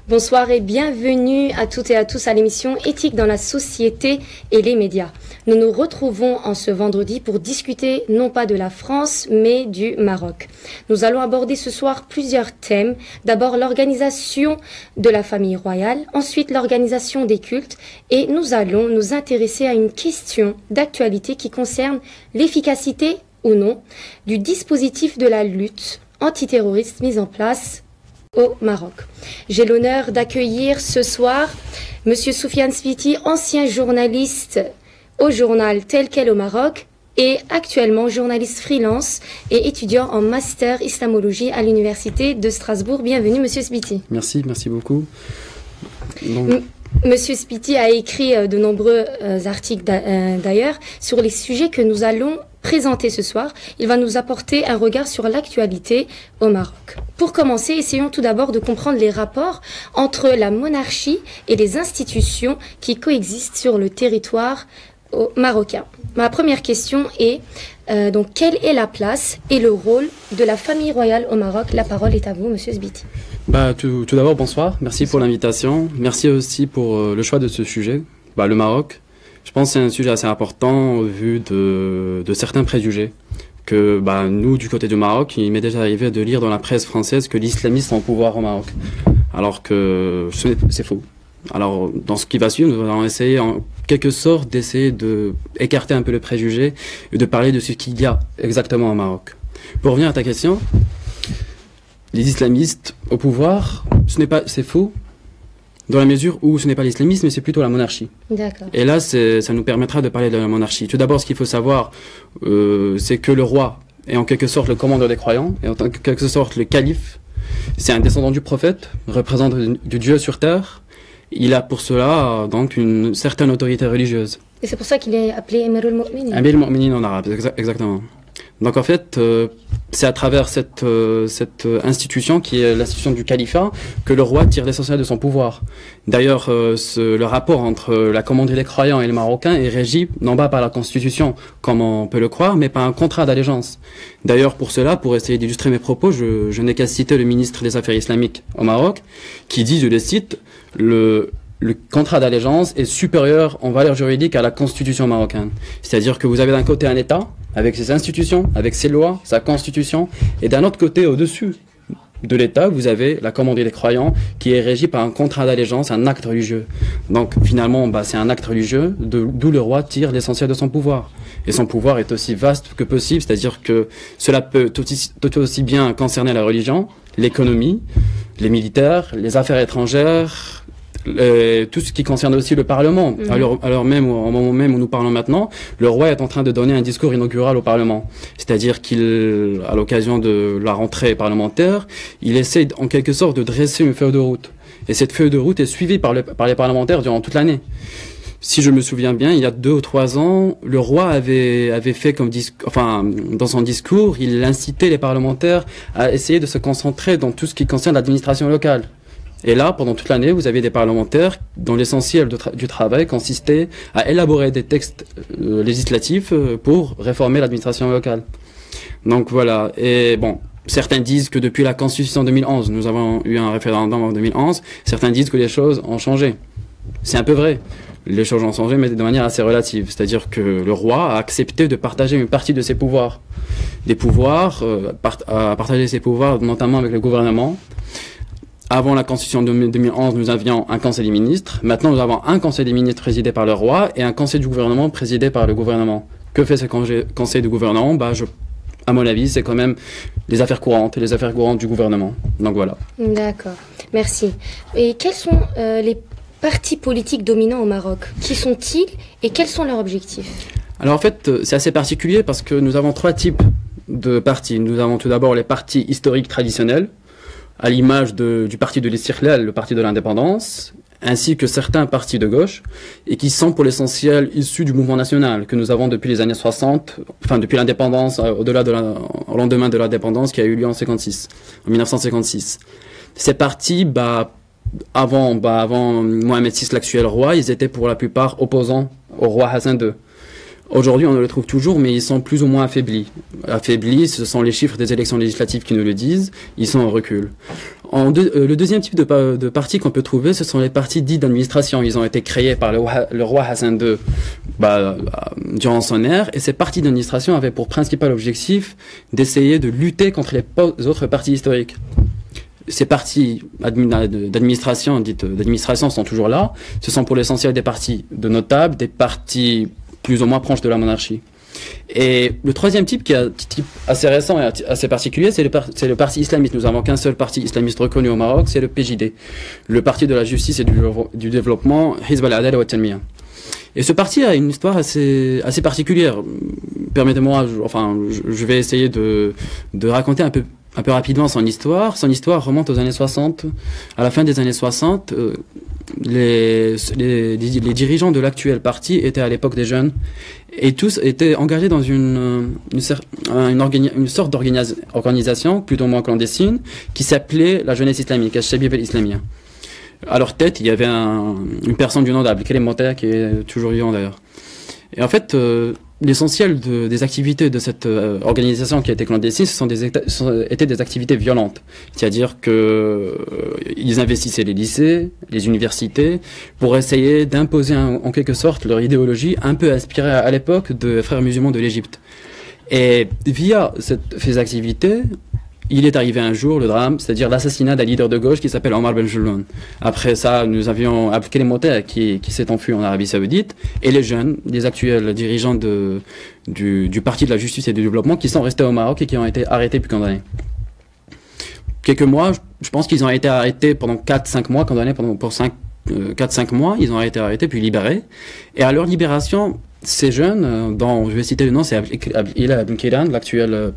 Bonsoir et bienvenue à toutes et à tous à l'émission Éthique dans la société et les médias. Nous nous retrouvons en ce vendredi pour discuter non pas de la France mais du Maroc. Nous allons aborder ce soir plusieurs thèmes. D'abord l'organisation de la famille royale, ensuite l'organisation des cultes et nous allons nous intéresser à une question d'actualité qui concerne l'efficacité ou non du dispositif de la lutte antiterroriste mis en place au Maroc. J'ai l'honneur d'accueillir ce soir Monsieur Soufiane Spiti, ancien journaliste au journal Tel Quel au Maroc et actuellement journaliste freelance et étudiant en master islamologie à l'université de Strasbourg. Bienvenue Monsieur Spiti. Merci beaucoup. Monsieur Spiti a écrit de nombreux articles d'ailleurs sur les sujets que nous allons présenter ce soir. Il va nous apporter un regard sur l'actualité au Maroc. Pour commencer, essayons tout d'abord de comprendre les rapports entre la monarchie et les institutions qui coexistent sur le territoire marocain. Ma première question est donc quelle est la place et le rôle de la famille royale au Maroc? La parole est à vous, Monsieur Spiti. Tout d'abord, bonsoir. Merci pour l'invitation. Merci aussi pour le choix de ce sujet. Le Maroc, je pense que c'est un sujet assez important au vu de certains préjugés. Que nous, du côté du Maroc, il m'est déjà arrivé de lire dans la presse française que l'islamisme est au pouvoir au Maroc. Alors que c'est faux. Alors, dans ce qui va suivre, nous allons essayer en quelque sorte d'essayer d'écarter un peu le préjugé et de parler de ce qu'il y a exactement au Maroc. Pour revenir à ta question, les islamistes au pouvoir, c'est faux, dans la mesure où ce n'est pas l'islamisme, mais c'est plutôt la monarchie. D'accord. Et là, ça nous permettra de parler de la monarchie. Tout d'abord, ce qu'il faut savoir, c'est que le roi est en quelque sorte le commandeur des croyants, et en quelque sorte le calife. C'est un descendant du prophète, représentant du Dieu sur terre. Il a pour cela donc une certaine autorité religieuse. Et c'est pour ça qu'il est appelé Amir al-Mu'minin. Amir al-Mu'minin en arabe, exactement. Donc en fait, c'est à travers cette institution qui est l'institution du califat que le roi tire l'essentiel de son pouvoir. D'ailleurs, le rapport entre la commanderie des croyants et les Marocains est régi non pas par la Constitution, comme on peut le croire, mais par un contrat d'allégeance. D'ailleurs, pour cela, pour essayer d'illustrer mes propos, je n'ai qu'à citer le ministre des Affaires islamiques au Maroc, qui dit, je le cite, le contrat d'allégeance est supérieur en valeur juridique à la constitution marocaine. C'est-à-dire que vous avez d'un côté un État, avec ses institutions, avec ses lois, sa constitution, et d'un autre côté, au-dessus de l'État, vous avez la commanderie des croyants, qui est régie par un contrat d'allégeance, un acte religieux. Donc finalement, c'est un acte religieux, d'où le roi tire l'essentiel de son pouvoir. Et son pouvoir est aussi vaste que possible, c'est-à-dire que cela peut tout aussi bien concerner la religion, l'économie, les militaires, les affaires étrangères, tout ce qui concerne aussi le Parlement. Alors même, au moment même où nous parlons maintenant, le roi est en train de donner un discours inaugural au Parlement. C'est-à-dire qu'il, à l'occasion de la rentrée parlementaire, il essaie en quelque sorte de dresser une feuille de route. Et cette feuille de route est suivie par les parlementaires durant toute l'année. Si je me souviens bien, il y a 2 ou 3 ans, le roi avait fait dans son discours, il incitait les parlementaires à essayer de se concentrer dans tout ce qui concerne l'administration locale. Et là, pendant toute l'année, vous avez des parlementaires dont l'essentiel du travail consistait à élaborer des textes législatifs pour réformer l'administration locale. Donc voilà. Et bon, certains disent que depuis la Constitution 2011, nous avons eu un référendum en 2011, certains disent que les choses ont changé. C'est un peu vrai. Les choses ont changé, mais de manière assez relative. C'est-à-dire que le roi a accepté de partager une partie de ses pouvoirs. Partager ses pouvoirs, notamment avec le gouvernement. Avant la Constitution de 2011, nous avions un Conseil des ministres. Maintenant, nous avons un Conseil des ministres présidé par le roi et un Conseil du gouvernement présidé par le gouvernement. Que fait ce Conseil du gouvernement? À mon avis, c'est quand même les affaires courantes du gouvernement. Donc voilà. D'accord, merci. Et quels sont les partis politiques dominants au Maroc? Qui sont-ils et quels sont leurs objectifs? Alors en fait, c'est assez particulier parce que nous avons 3 types de partis. Nous avons tout d'abord les partis historiques traditionnels, à l'image du parti de l'Istiqlal, le parti de l'indépendance, ainsi que certains partis de gauche, et qui sont pour l'essentiel issus du mouvement national que nous avons depuis les années 60, depuis l'indépendance, au lendemain de l'indépendance qui a eu lieu en 1956. Ces partis, avant Mohamed VI, l'actuel roi, ils étaient pour la plupart opposants au roi Hassan II. Aujourd'hui, on le trouve toujours, mais ils sont plus ou moins affaiblis. Affaiblis, ce sont les chiffres des élections législatives qui nous le disent, ils sont en recul. Le deuxième type de partis qu'on peut trouver, ce sont les partis dits d'administration. Ils ont été créés par le roi Hassan II durant son ère, et ces partis d'administration avaient pour principal objectif d'essayer de lutter contre les autres partis historiques. Ces partis d'administration, dites d'administration, sont toujours là. Ce sont pour l'essentiel des partis de notables, des partis plus ou moins proches de la monarchie. Et le troisième type, qui est un type assez récent et assez particulier, c'est le parti islamiste. Nous n'avons qu'un seul parti islamiste reconnu au Maroc, c'est le PJD, le parti de la justice et du développement, Hizb al-Adala wa Tanmiya. Et ce parti a une histoire assez particulière. Permettez-moi, je vais essayer de raconter un peu rapidement son histoire. Son histoire remonte aux années 60. À la fin des années 60, les dirigeants de l'actuel parti étaient à l'époque des jeunes, et tous étaient engagés dans une sorte d'organisation plutôt moins clandestine qui s'appelait la jeunesse islamique, Al-Shabib al-Islamiyya. À leur tête, il y avait une personne du nom d'Abdelkarim Motaya, qui est toujours vivant d'ailleurs. Et en fait, l'essentiel des activités de cette organisation qui a été clandestine, étaient des activités violentes. C'est-à-dire que ils investissaient les lycées, les universités, pour essayer d'imposer en quelque sorte leur idéologie, un peu inspirée à l'époque de Frères musulmans de l'Égypte. Et via ces activités, il est arrivé un jour le drame, c'est-à-dire l'assassinat d'un leader de gauche qui s'appelle Omar Ben Jelloun. Après ça, nous avions Abdelkarim Motaya qui s'est enfui en Arabie Saoudite, et les jeunes, les actuels dirigeants du Parti de la Justice et du Développement, qui sont restés au Maroc et qui ont été arrêtés puis condamnés. Quelques mois, je pense qu'ils ont été arrêtés pendant 4-5 mois, condamnés pour 4-5 mois, ils ont été arrêtés puis libérés. Et à leur libération, ces jeunes, dont je vais citer le nom, c'est Abdelillah Ben Kailan, l'actuel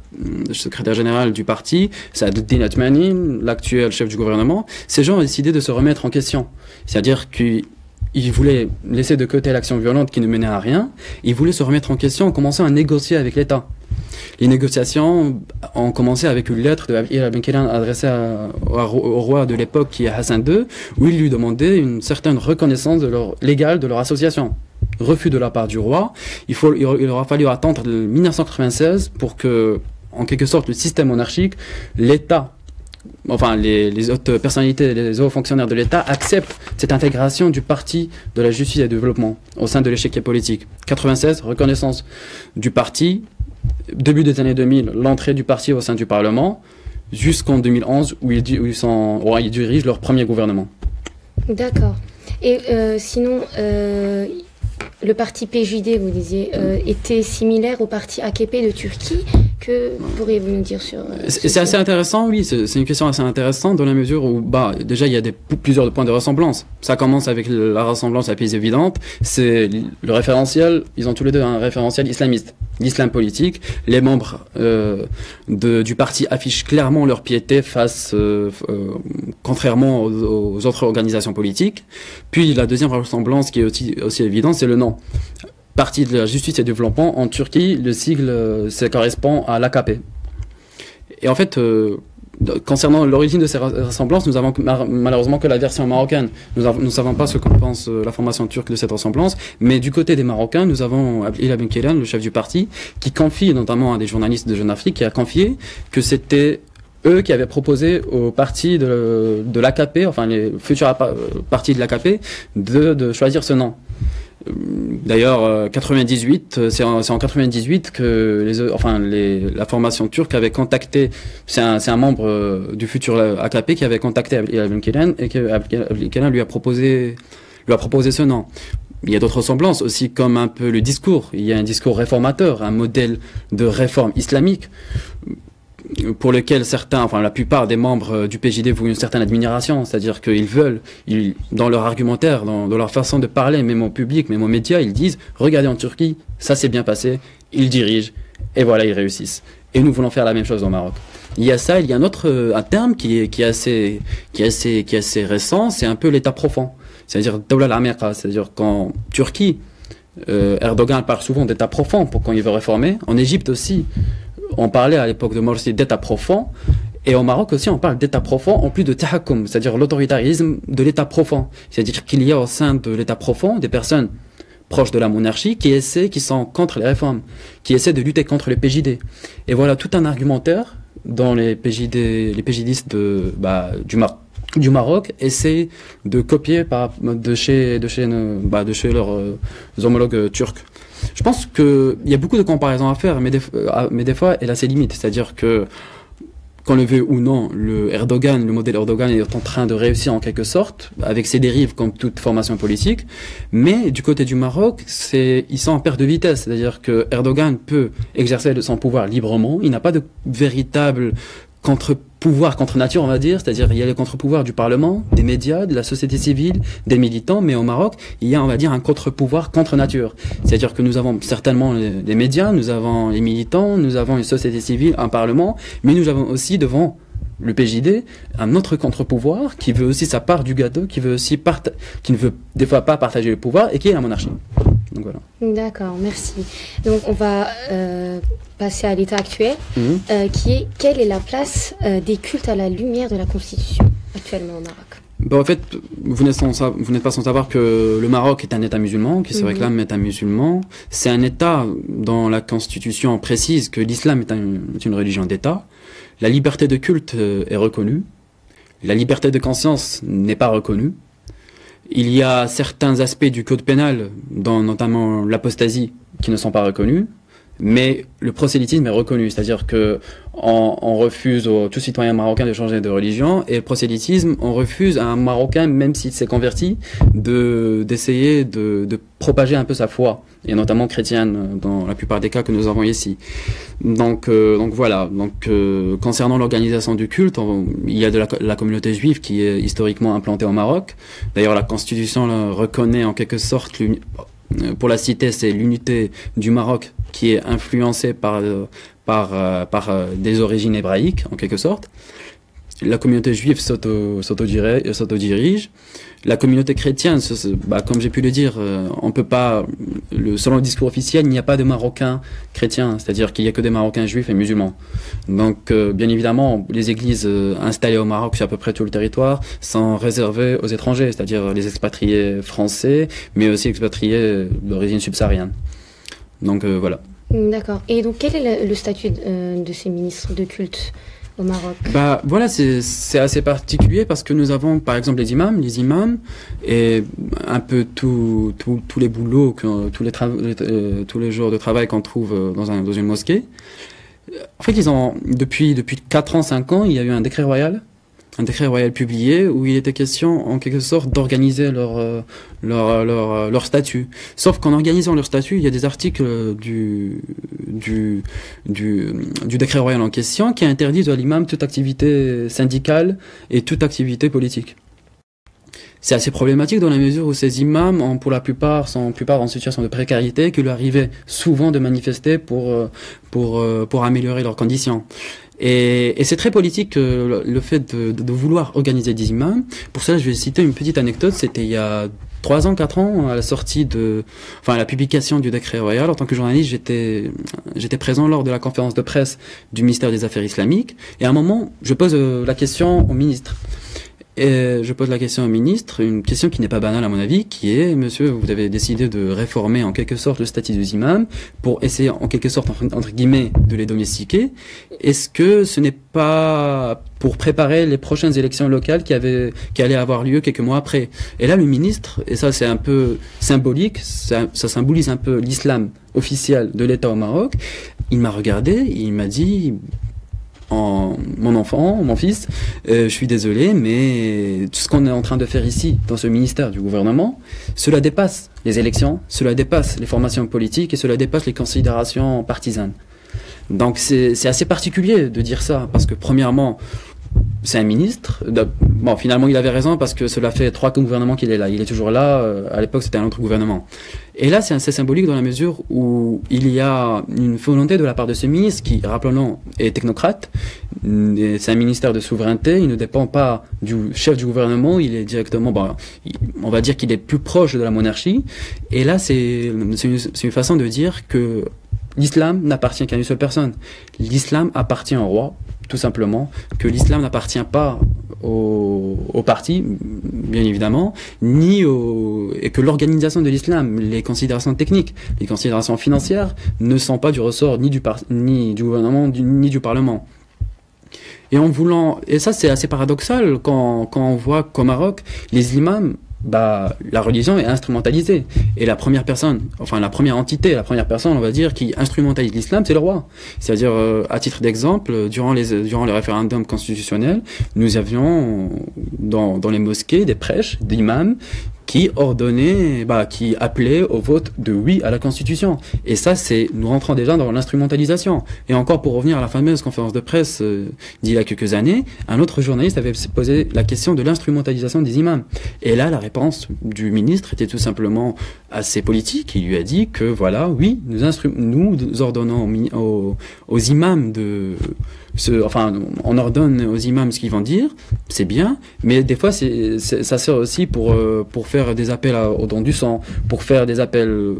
secrétaire général du parti, c'est Adel Atmani, l'actuel chef du gouvernement. Ces gens ont décidé de se remettre en question. C'est-à-dire qu'ils voulaient laisser de côté l'action violente qui ne menait à rien. Ils voulaient se remettre en question en commençant à négocier avec l'État. Les négociations ont commencé avec une lettre de Abdelillah Ben Kailan adressée au roi de l'époque, qui est Hassan II, où il lui demandait une certaine reconnaissance légale de leur association. Refus de la part du roi. Il aura fallu attendre 1996 pour que, en quelque sorte, le système monarchique, l'État, enfin les hautes personnalités, les hauts fonctionnaires de l'État acceptent cette intégration du parti de la justice et du développement au sein de l'échiquier politique. 96, reconnaissance du parti. Début des années 2000, l'entrée du parti au sein du Parlement, jusqu'en 2011 où ils dirigent leur premier gouvernement. D'accord. Et sinon, le parti PJD, vous disiez, était similaire au parti AKP de Turquie. Que pourriez-vous nous dire sur c'est assez intéressant, oui, c'est une question assez intéressante dans la mesure où, déjà, il y a plusieurs points de ressemblance. Ça commence avec la ressemblance la plus évidente, c'est le référentiel, ils ont tous les deux un référentiel islamiste, l'islam politique. Les membres du parti affichent clairement leur piété contrairement aux autres organisations politiques. Puis la deuxième ressemblance qui est aussi évidente, c'est le nom. Parti de la justice et du développement, en Turquie, le sigle ça correspond à l'AKP. Et en fait, concernant l'origine de ces ressemblances, nous avons malheureusement que la version marocaine. Nous ne savons pas ce que pense la formation turque de cette ressemblance, mais du côté des Marocains, nous avons Abdelillah Ben Kailan, le chef du parti, qui confie notamment à des journalistes de Jeune Afrique, qui a confié que c'était eux qui avaient proposé au parti de l'AKP, enfin les futurs partis de l'AKP, de choisir ce nom. D'ailleurs, 98, c'est en 98 que la formation turque avait contacté, c'est un membre du futur AKP qui avait contacté Abdelillah Ben Kailan, et que Abdelillah Ben Kailan lui a proposé ce nom. Il y a d'autres ressemblances aussi, comme un peu le discours. Il y a un discours réformateur, un modèle de réforme islamique, pour lequel la plupart des membres du PJD vouent une certaine admiration, c'est-à-dire qu'ils veulent, dans leur argumentaire, dans leur façon de parler, même au public, même aux médias, ils disent « Regardez en Turquie, ça s'est bien passé, ils dirigent, et voilà, ils réussissent. Et nous voulons faire la même chose au Maroc. » Il y a ça, il y a un terme qui est assez récent, c'est un peu l'état profond, c'est-à-dire « Dawla al-Amiqa », c'est-à-dire qu'en Turquie, Erdogan parle souvent d'état profond pour quand il veut réformer. En Égypte aussi, on parlait à l'époque de Morsi d'état profond, et au Maroc aussi on parle d'état profond en plus de tahakkum, c'est-à-dire l'autoritarisme de l'état profond. C'est-à-dire qu'il y a au sein de l'état profond des personnes proches de la monarchie qui sont contre les réformes, qui essaient de lutter contre les PJD. Et voilà tout un argumentaire dont les PJDistes du Maroc essaient de copier de chez leurs homologues turcs. Je pense qu'il y a beaucoup de comparaisons à faire, mais des fois, elle a ses limites. C'est-à-dire que, qu'on le veut ou non, le modèle Erdogan est en train de réussir en quelque sorte, avec ses dérives comme toute formation politique. Mais du côté du Maroc, ils sont en perte de vitesse. C'est-à-dire que Erdogan peut exercer son pouvoir librement. Il n'a pas de véritable contre-pouvoir, contre-nature, on va dire. C'est-à-dire, il y a les contre-pouvoirs du Parlement, des médias, de la société civile, des militants. Mais au Maroc, il y a, on va dire, un contre-pouvoir, contre-nature. C'est-à-dire que nous avons certainement les médias, nous avons les militants, nous avons une société civile, un Parlement, mais nous avons aussi devant le PJD un autre contre-pouvoir qui veut aussi sa part du gâteau, qui ne veut des fois pas partager le pouvoir et qui est la monarchie. Donc voilà. D'accord, merci. Donc on va passer à l'état actuel, qui est quelle est la place des cultes à la lumière de la Constitution actuellement au Maroc? En fait, vous n'êtes pas sans savoir que le Maroc est un État musulman, qui se réclame État musulman. C'est un État dont la Constitution précise que l'islam est une religion d'État. La liberté de culte est reconnue. La liberté de conscience n'est pas reconnue. Il y a certains aspects du code pénal, dont notamment l'apostasie, qui ne sont pas reconnus. Mais le prosélytisme est reconnu, c'est-à-dire que on refuse aux tout citoyen marocain de changer de religion, et le prosélytisme, on refuse à un Marocain, même s'il s'est converti, d'essayer de propager un peu sa foi, et notamment chrétienne, dans la plupart des cas que nous avons ici. Donc voilà. Concernant l'organisation du culte, il y a la communauté juive qui est historiquement implantée au Maroc. D'ailleurs, la Constitution reconnaît en quelque sorte, pour la citer, c'est l'unité du Maroc qui est influencée par des origines hébraïques, en quelque sorte. La communauté juive s'autodirige. La communauté chrétienne, comme j'ai pu le dire, on peut pas, selon le discours officiel, il n'y a pas de Marocains chrétiens, c'est-à-dire qu'il n'y a que des Marocains juifs et musulmans. Donc, bien évidemment, les églises installées au Maroc sur à peu près tout le territoire sont réservées aux étrangers, c'est-à-dire les expatriés français, mais aussi expatriés d'origine subsaharienne. Donc, voilà. D'accord. Et donc, quel est le statut de ces ministres de culte au Maroc? Voilà, c'est assez particulier parce que nous avons par exemple les imams et un peu tous les boulots, tous les jours de travail qu'on trouve dans une mosquée. En fait, depuis 4 ans, 5 ans, il y a eu un décret royal publié où il était question en quelque sorte d'organiser leur statut. Sauf qu'en organisant leur statut, il y a des articles du décret royal en question qui interdisent à l'imam toute activité syndicale et toute activité politique. C'est assez problématique dans la mesure où ces imams, pour la plupart, sont en situation de précarité, qu'il leur arrivait souvent de manifester pour améliorer leurs conditions. Et c'est très politique le fait de vouloir organiser des imams. Pour cela, je vais citer une petite anecdote. C'était il y a 3 ans, 4 ans, à la publication du décret royal. En tant que journaliste, j'étais présent lors de la conférence de presse du ministère des Affaires islamiques. Et à un moment, je pose la question au ministre. Et je pose la question au ministre, une question qui n'est pas banale à mon avis, qui est, monsieur, vous avez décidé de réformer en quelque sorte le statut des imams pour essayer en quelque sorte, entre guillemets, de les domestiquer. Est-ce que ce n'est pas pour préparer les prochaines élections locales qui allaient avoir lieu quelques mois après? Et là, le ministre, et ça c'est un peu symbolique, ça symbolise un peu l'islam officiel de l'État au Maroc, il m'a regardé, il m'a dit... mon fils, je suis désolé, mais tout ce qu'on est en train de faire ici, dans ce ministère du gouvernement, cela dépasse les élections, cela dépasse les formations politiques et cela dépasse les considérations partisanes. Donc c'est assez particulier de dire ça, parce que premièrement, c'est un ministre. Bon, finalement, il avait raison parce que cela fait 3 gouvernements qu'il est là. Il est toujours là. À l'époque, c'était un autre gouvernement. Et là, c'est assez symbolique dans la mesure où il y a une volonté de la part de ce ministre qui, rappelons-le, est technocrate. C'est un ministère de souveraineté. Il ne dépend pas du chef du gouvernement. Il est directement, on va dire qu'il est plus proche de la monarchie. Et là, c'est une façon de dire que l'islam n'appartient qu'à une seule personne. L'islam appartient au roi, tout simplement, que l'islam n'appartient pas au parti, bien évidemment, et que l'organisation de l'islam, les considérations techniques, les considérations financières ne sont pas du ressort ni du gouvernement, ni du Parlement. Et ça c'est assez paradoxal quand on voit qu'au Maroc, les imams, la religion est instrumentalisée. Et la première personne, enfin la première entité, la première personne, on va dire, qui instrumentalise l'islam, c'est le roi. C'est-à-dire, à titre d'exemple, durant le référendum constitutionnel, nous avions dans les mosquées des prêches d'imams qui ordonnait, qui appelait au vote de oui à la Constitution. Et ça, nous rentrons déjà dans l'instrumentalisation. Et encore, pour revenir à la fameuse conférence de presse d'il y a quelques années, un autre journaliste avait posé la question de l'instrumentalisation des imams. Et là, la réponse du ministre était tout simplement assez politique. Il lui a dit que voilà, oui, nous ordonnons aux imams on ordonne aux imams ce qu'ils vont dire, c'est bien, mais des fois ça sert aussi pour faire des appels au don du sang, pour faire des appels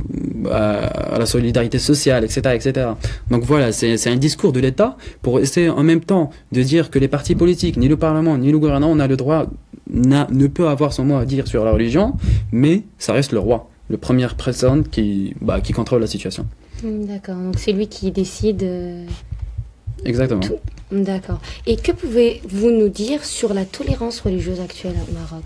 à la solidarité sociale, etc., etc. Donc voilà, c'est un discours de l'État pour essayer en même temps de dire que les partis politiques, ni le Parlement, ni le gouvernement n'a le droit, ne peut avoir son mot à dire sur la religion, mais ça reste le roi, le première personne qui contrôle la situation. D'accord, donc c'est lui qui décide. Exactement. Tout. D'accord. Et que pouvez-vous nous dire sur la tolérance religieuse actuelle au Maroc?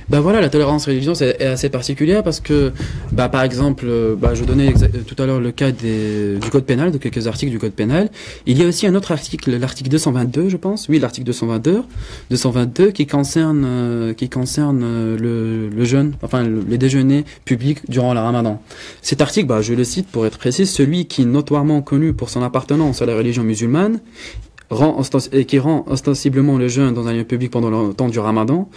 Voilà, la tolérance religieuse est assez particulière parce que, par exemple, je donnais tout à l'heure le cas du code pénal, de quelques articles du code pénal. Il y a aussi un autre article, l'article 222, je pense. Oui, l'article 222 qui concerne le jeûne, les déjeuners publics durant le Ramadan. Cet article, je le cite pour être précis, celui qui est notoirement connu pour son appartenance à la religion musulmane qui rend ostensiblement le jeûne dans un lieu public pendant le temps du Ramadan,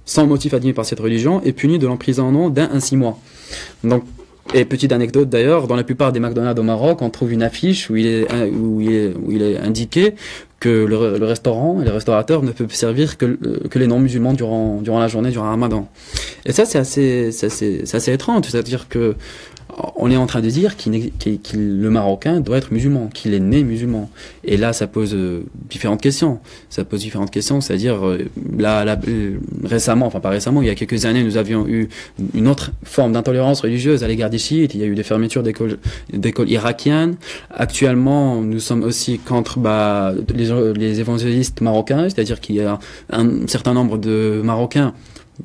sans motif admis par cette religion, est puni de l'emprisonnement d'1 à 6 mois. Donc, et petite anecdote d'ailleurs, dans la plupart des McDonald's au Maroc, on trouve une affiche où il est indiqué que le restaurant et les restaurateurs ne peuvent servir que les non-musulmans durant la journée du Ramadan. Et ça, c'est assez étrange, c'est-à-dire que on est en train de dire le Marocain doit être musulman, qu'il est né musulman. Et là, ça pose différentes questions. C'est-à-dire, récemment, pas récemment, il y a quelques années, nous avions eu une autre forme d'intolérance religieuse à l'égard des chiites. Il y a eu des fermetures d'écoles irakiennes. Actuellement, nous sommes aussi contre les évangélistes marocains, c'est-à-dire qu'il y a un certain nombre de Marocains,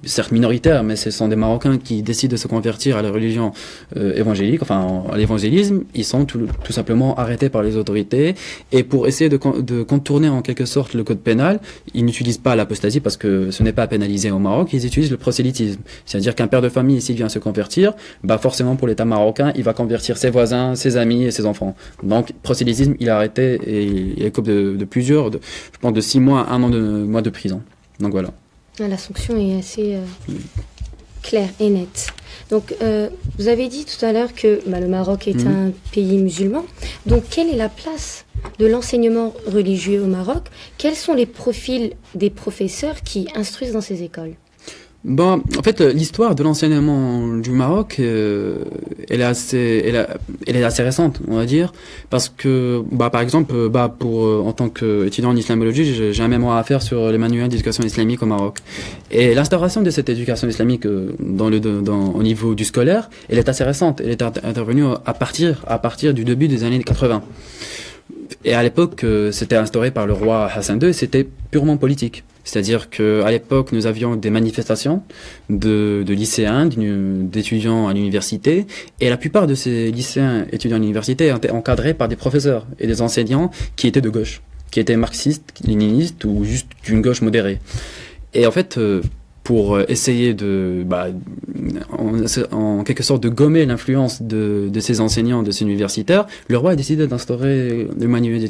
certes minoritaires, mais ce sont des Marocains qui décident de se convertir à la religion évangélique, à l'évangélisme. Ils sont tout simplement arrêtés par les autorités, et pour essayer de contourner en quelque sorte le code pénal, ils n'utilisent pas l'apostasie parce que ce n'est pas pénalisé au Maroc, ils utilisent le prosélytisme. C'est-à-dire qu'un père de famille, s'il vient se convertir, forcément pour l'État marocain, il va convertir ses voisins, ses amis et ses enfants. Donc prosélytisme, il est arrêté et il écope de plusieurs, je pense de 6 mois à 1 an de prison. Donc voilà. La sanction est assez claire et nette. Donc, vous avez dit tout à l'heure que le Maroc est un pays musulman. Donc, quelle est la place de l'enseignement religieux au Maroc? Quels sont les profils des professeurs qui instruisent dans ces écoles? En fait, l'histoire de l'enseignement du Maroc, elle est assez récente, on va dire, parce que, par exemple, en tant qu'étudiant en islamologie, j'ai un mémoire à faire sur les manuels d'éducation islamique au Maroc. Et l'instauration de cette éducation islamique au niveau du scolaire, elle est assez récente. Elle est intervenue à partir du début des années 80. Et à l'époque, c'était instauré par le roi Hassan II et c'était purement politique. C'est-à-dire qu'à l'époque, nous avions des manifestations de lycéens, d'étudiants à l'université, et la plupart de ces lycéens étudiants à l'université étaient encadrés par des professeurs et des enseignants qui étaient de gauche, qui étaient marxistes, léninistes ou juste d'une gauche modérée. Et en fait, pour essayer en quelque sorte de gommer l'influence de ces enseignants, de ces universitaires, le roi a décidé d'instaurer le manuel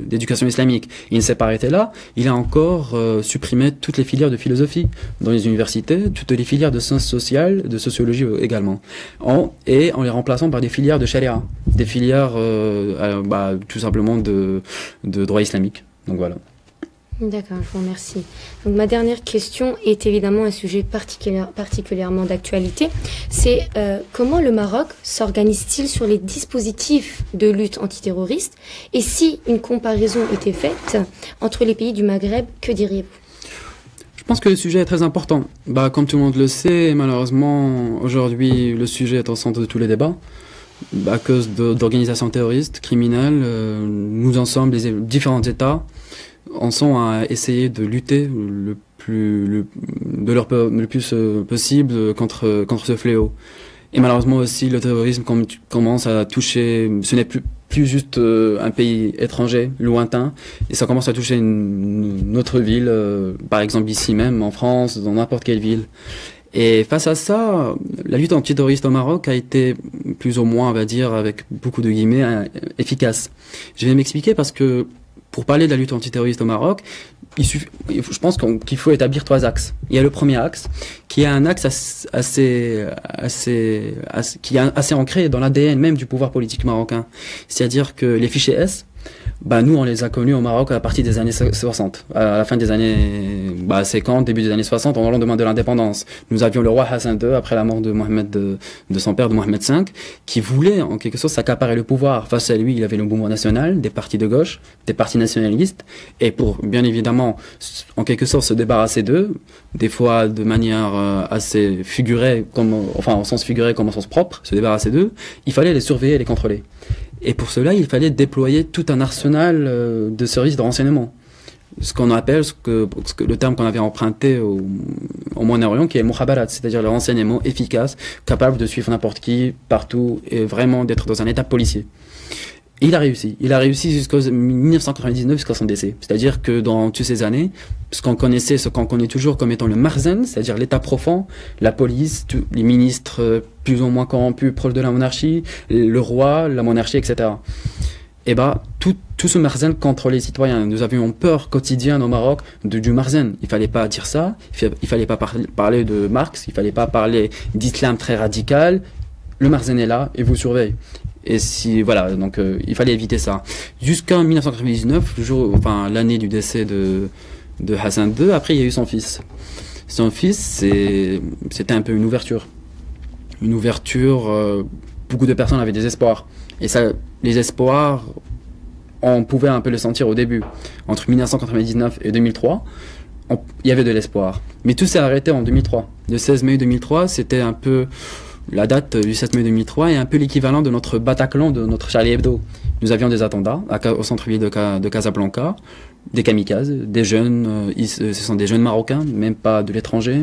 d'éducation islamique. Il ne s'est pas arrêté là, il a encore supprimé toutes les filières de philosophie dans les universités, toutes les filières de sciences sociales, de sociologie également, en les remplaçant par des filières de charia, des filières tout simplement de droit islamique. Donc voilà. D'accord, je vous remercie. Donc, ma dernière question est évidemment un sujet particulièrement d'actualité. C'est comment le Maroc s'organise-t-il sur les dispositifs de lutte antiterroriste? Et si une comparaison était faite entre les pays du Maghreb, que diriez-vous? Je pense que le sujet est très important. Comme tout le monde le sait, malheureusement, aujourd'hui, le sujet est au centre de tous les débats. À cause d'organisations terroristes, criminelles, nous en sommes les différents États en sont à essayer de lutter le plus possible contre ce fléau. Et malheureusement aussi, le terrorisme commence à toucher, ce n'est plus juste un pays étranger, lointain, et ça commence à toucher une autre ville, par exemple ici même, en France, dans n'importe quelle ville. Et face à ça, la lutte antiterroriste au Maroc a été plus ou moins, on va dire, avec beaucoup de guillemets, efficace. Je vais m'expliquer parce que pour parler de la lutte antiterroriste au Maroc, je pense qu'il faut établir 3 axes. Il y a le premier axe, qui est un axe qui est assez ancré dans l'ADN même du pouvoir politique marocain. C'est-à-dire que les fichiers S, nous, on les a connus au Maroc à partir des années 60, à la fin des années 50, début des années 60, au lendemain de l'indépendance. Nous avions le roi Hassan II, après la mort de Mohamed, de son père, de Mohamed V, qui voulait, en quelque sorte, s'accaparer le pouvoir. Face à lui, il avait le mouvement national, des partis de gauche, des partis nationalistes, et pour, bien évidemment, en quelque sorte, se débarrasser d'eux, des fois de manière assez figurée, au sens figuré comme au sens propre, se débarrasser d'eux, il fallait les surveiller et les contrôler. Et pour cela, il fallait déployer tout un arsenal de services de renseignement. Ce qu'on appelle, le terme qu'on avait emprunté au Moyen-Orient, qui est le mukhabarat, c'est-à-dire le renseignement efficace, capable de suivre n'importe qui, partout, et vraiment d'être dans un état policier. Et il a réussi. Il a réussi jusqu'en 1999, jusqu'à son décès. C'est-à-dire que dans toutes ces années, ce qu'on connaît toujours comme étant le marzen, c'est-à-dire l'état profond, la police, les ministres plus ou moins corrompus, proches de la monarchie, le roi, la monarchie, etc. Et tout ce marzen contre les citoyens. Nous avions peur quotidienne au Maroc du marzen. Il fallait pas dire ça. Il fallait pas parler de Marx. Il fallait pas parler d'islam très radical. Le marzen est là et vous surveille. Et donc il fallait éviter ça. Jusqu'en 1999, l'année du décès de Hassan II. Après, il y a eu son fils. Son fils, c'était un peu une ouverture. Une ouverture. Beaucoup de personnes avaient des espoirs. Et ça, les espoirs, on pouvait un peu le sentir au début. Entre 1999 et 2003, il y avait de l'espoir. Mais tout s'est arrêté en 2003. Le 16 mai 2003, c'était un peu... La date du 7 mai 2003 est un peu l'équivalent de notre Bataclan, de notre Charlie Hebdo. Nous avions des attentats au centre-ville de Casablanca, des kamikazes, des jeunes, ce sont des jeunes Marocains, même pas de l'étranger,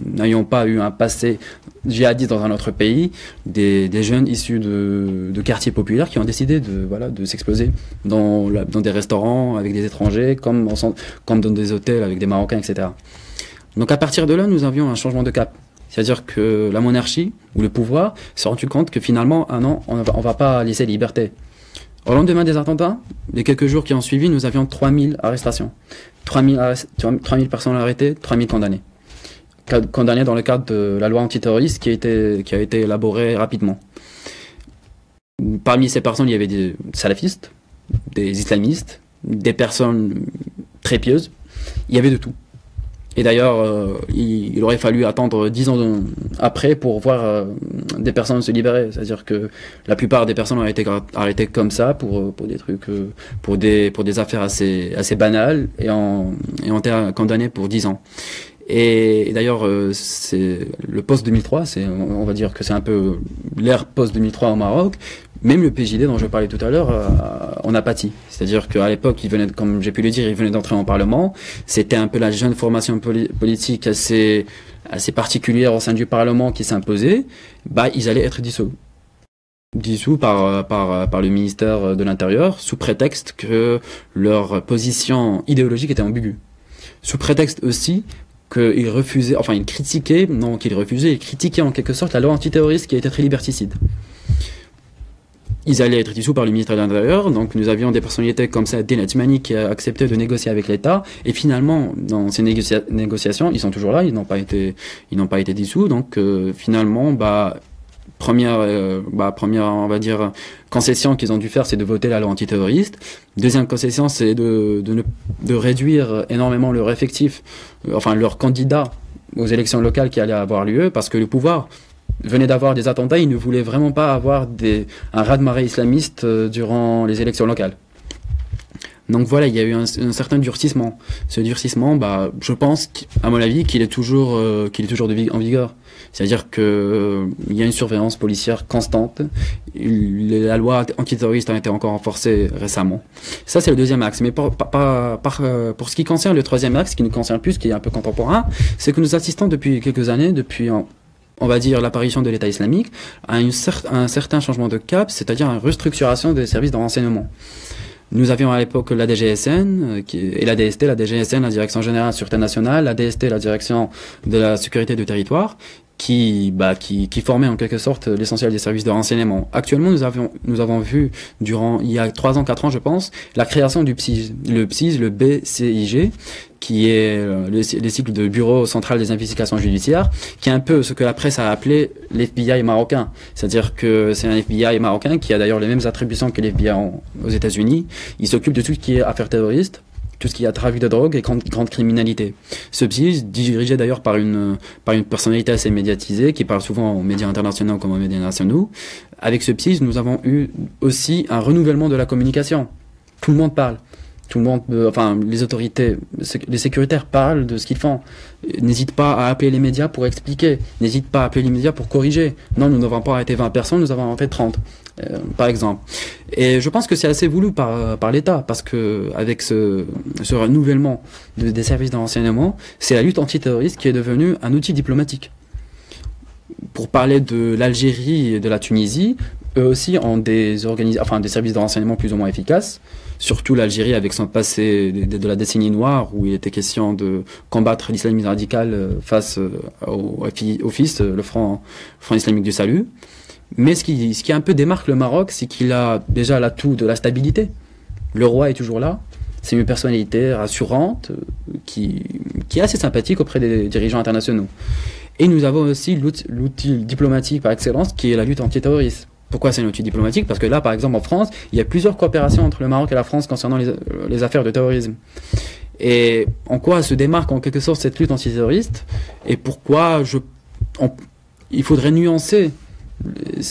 n'ayant pas eu un passé djihadiste dans un autre pays, des jeunes issus de quartiers populaires qui ont décidé de s'exploser dans des restaurants avec des étrangers, comme dans des hôtels avec des Marocains, etc. Donc à partir de là, nous avions un changement de cap. C'est-à-dire que la monarchie ou le pouvoir s'est rendu compte que finalement, non, on va pas laisser liberté. Au lendemain des attentats, les quelques jours qui ont suivi, nous avions 3000 arrestations. 3000 personnes arrêtées, 3000 condamnées. Condamnées dans le cadre de la loi antiterroriste qui a été élaborée rapidement. Parmi ces personnes, il y avait des salafistes, des islamistes, des personnes très pieuses. Il y avait de tout. Et d'ailleurs, il aurait fallu attendre 10 ans après pour voir des personnes se libérer. C'est-à-dire que la plupart des personnes ont été arrêtées comme ça pour des trucs, pour des affaires assez banales et ont été condamnées pour 10 ans. Et d'ailleurs, c'est le post-2003, on va dire que c'est un peu l'ère post-2003 au Maroc. Même le PJD dont je parlais tout à l'heure, on a pâti. C'est-à-dire qu'à l'époque, comme j'ai pu le dire, il venait d'entrer en Parlement. C'était un peu la jeune formation politique assez particulière au sein du Parlement qui s'imposait. Ils allaient être dissous. Dissous par le ministère de l'Intérieur, sous prétexte que leur position idéologique était ambiguë. Sous prétexte aussi qu'ils refusaient, ils critiquaient en quelque sorte la loi antiterroriste qui était très liberticide. Ils allaient être dissous par le ministère de l'Intérieur, donc nous avions des personnalités comme ça, Din Atmani, qui a accepté de négocier avec l'État, et finalement, dans ces négociations, ils sont toujours là, ils n'ont pas été dissous, donc finalement, première, on va dire, concession qu'ils ont dû faire, c'est de voter la loi antiterroriste. Deuxième concession, c'est de réduire énormément leur effectif, leurs candidats aux élections locales qui allaient avoir lieu, parce que le pouvoir venait d'avoir des attentats, ils ne voulaient vraiment pas avoir un raz-de-marée islamiste durant les élections locales. Donc voilà, il y a eu un certain durcissement. Ce durcissement, je pense, à mon avis, qu'il est toujours en vigueur. C'est-à-dire que il y a une surveillance policière constante. La loi antiterroriste a été encore renforcée récemment. Ça, c'est le deuxième axe. Mais pour ce qui concerne le troisième axe, qui nous concerne plus, qui est un peu contemporain, c'est que nous assistons depuis quelques années, on va dire l'apparition de l'État islamique, à un certain changement de cap, c'est-à-dire une restructuration des services de renseignement. Nous avions à l'époque la DGSN et la DST, la DGSN, la Direction Générale de la Sûreté Nationale, la DST, la Direction de la Sécurité du Territoire, qui formaient en quelque sorte l'essentiel des services de renseignement. Actuellement, nous avons vu il y a 3 ans, 4 ans, je pense, la création du PSIG, le BCIG, qui est le cycle de Bureau Central des Investigations Judiciaires, qui est un peu ce que la presse a appelé l'FBI marocain. C'est-à-dire que c'est un FBI marocain qui a d'ailleurs les mêmes attributions que l'FBI aux États-Unis. Il s'occupe de tout ce qui est affaires terroristes, tout ce qui est trafic de drogue et grande criminalité. Ce PSIG, dirigé d'ailleurs par une personnalité assez médiatisée, qui parle souvent aux médias internationaux comme aux médias nationaux. Avec ce PSIG, nous avons eu aussi un renouvellement de la communication. Tout le monde parle. Tout le monde, les autorités, les sécuritaires parlent de ce qu'ils font. N'hésite pas à appeler les médias pour expliquer. N'hésite pas à appeler les médias pour corriger. Non, nous n'avons pas arrêté 20 personnes, nous avons arrêté 30, par exemple. Et je pense que c'est assez voulu par l'État, parce que avec ce renouvellement des services de renseignement, c'est la lutte antiterroriste qui est devenue un outil diplomatique. Pour parler de l'Algérie et de la Tunisie, eux aussi ont des services de renseignement plus ou moins efficaces. Surtout l'Algérie avec son passé de la décennie noire où il était question de combattre l'islamisme radical face au FIS, le Front islamique du salut. Mais ce qui un peu démarque le Maroc, c'est qu'il a déjà l'atout de la stabilité. Le roi est toujours là. C'est une personnalité rassurante qui est assez sympathique auprès des dirigeants internationaux. Et nous avons aussi l'outil diplomatique par excellence qui est la lutte antiterroriste. Pourquoi c'est un outil diplomatique? Parce que là, par exemple, en France, il y a plusieurs coopérations entre le Maroc et la France concernant les affaires de terrorisme. Et en quoi se démarque en quelque sorte cette lutte antiterroriste? Et pourquoi il faudrait nuancer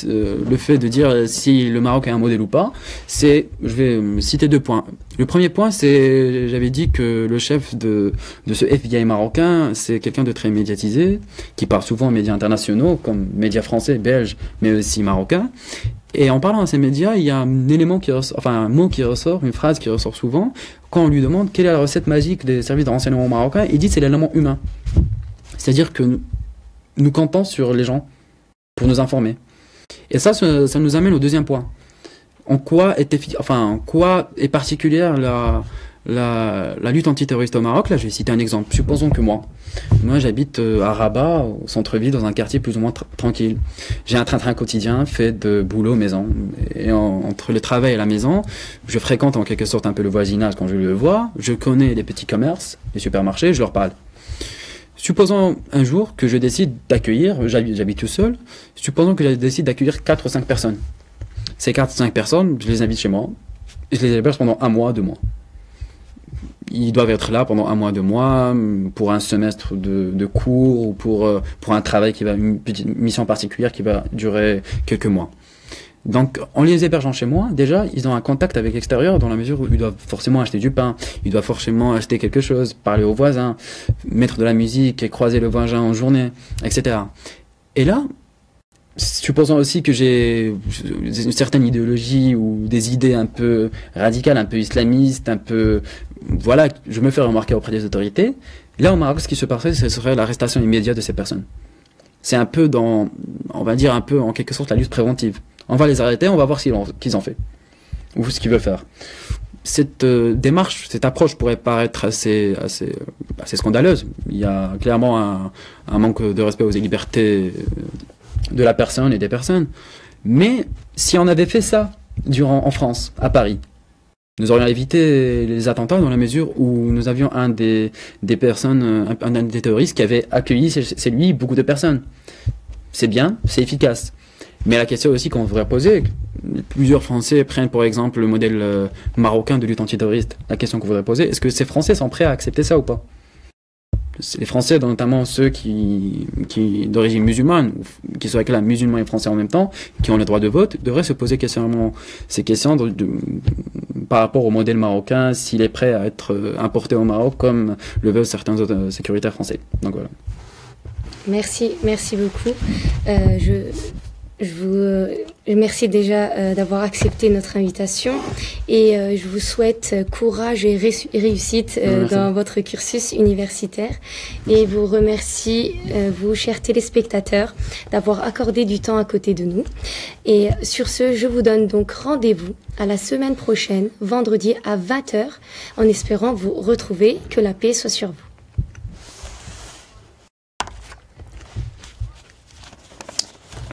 le fait de dire si le Maroc est un modèle ou pas? Je vais citer 2 points. Le premier point, j'avais dit que le chef de ce FBI marocain, c'est quelqu'un de très médiatisé, qui parle souvent aux médias internationaux, comme médias français, belges, mais aussi marocains. Et en parlant à ces médias, il y a un mot qui ressort, une phrase qui ressort souvent, quand on lui demande quelle est la recette magique des services de renseignement marocains, il dit c'est l'élément humain. C'est-à-dire que nous comptons sur les gens pour nous informer. Et ça nous amène au deuxième point. En quoi est particulière la lutte antiterroriste au Maroc? Là, je vais citer un exemple. Supposons que moi j'habite à Rabat, au centre-ville, dans un quartier plus ou moins tranquille. J'ai un train-train quotidien fait de boulot maison. Et entre le travail et la maison, je fréquente en quelque sorte un peu le voisinage quand je le vois. Je connais les petits commerces, les supermarchés, je leur parle. Supposons un jour que je décide d'accueillir, j'habite tout seul, supposons que je décide d'accueillir 4 ou 5 personnes. Ces 4 ou 5 personnes, je les invite chez moi, et je les héberge pendant 1 mois, 2 mois. Ils doivent être là pendant 1 mois, 2 mois, pour un semestre de cours, ou pour un travail une petite mission particulière qui va durer quelques mois. Donc, en les hébergeant chez moi, déjà, ils ont un contact avec l'extérieur dans la mesure où ils doivent forcément acheter du pain, ils doivent forcément acheter quelque chose, parler aux voisins, mettre de la musique et croiser le voisin en journée, etc. Et là, supposons aussi que j'ai une certaine idéologie ou des idées un peu radicales, un peu islamistes, je me fais remarquer auprès des autorités. Là, au Maroc, ce qui se passerait, ce serait l'arrestation immédiate de ces personnes. C'est un peu en quelque sorte la lutte préventive. On va les arrêter, on va voir qu'ils ont fait. Ou ce qu'ils veulent faire. Cette démarche, cette approche pourrait paraître assez scandaleuse. Il y a clairement un manque de respect aux libertés de la personne et des personnes. Mais si on avait fait ça en France, à Paris, nous aurions évité les attentats dans la mesure où nous avions un des terroristes qui avait accueilli chez lui beaucoup de personnes. C'est bien, c'est efficace. Mais la question aussi qu'on devrait poser, plusieurs Français prennent pour exemple le modèle marocain de lutte antiterroriste. La question qu'on voudrait poser, est-ce que ces Français sont prêts à accepter ça ou pas? Les Français, notamment ceux qui d'origine musulmane, qui sont là musulmans et français en même temps, qui ont le droit de vote, devraient se poser ces questions par rapport au modèle marocain, s'il est prêt à être importé au Maroc comme le veulent certains autres sécuritaires français. Donc voilà. Merci beaucoup. Je vous remercie déjà d'avoir accepté notre invitation et je vous souhaite courage et réussite dans votre cursus universitaire et vous remercie, vous chers téléspectateurs, d'avoir accordé du temps à côté de nous. Et sur ce, je vous donne donc rendez-vous à la semaine prochaine, vendredi à 20h, en espérant vous retrouver. Que la paix soit sur vous.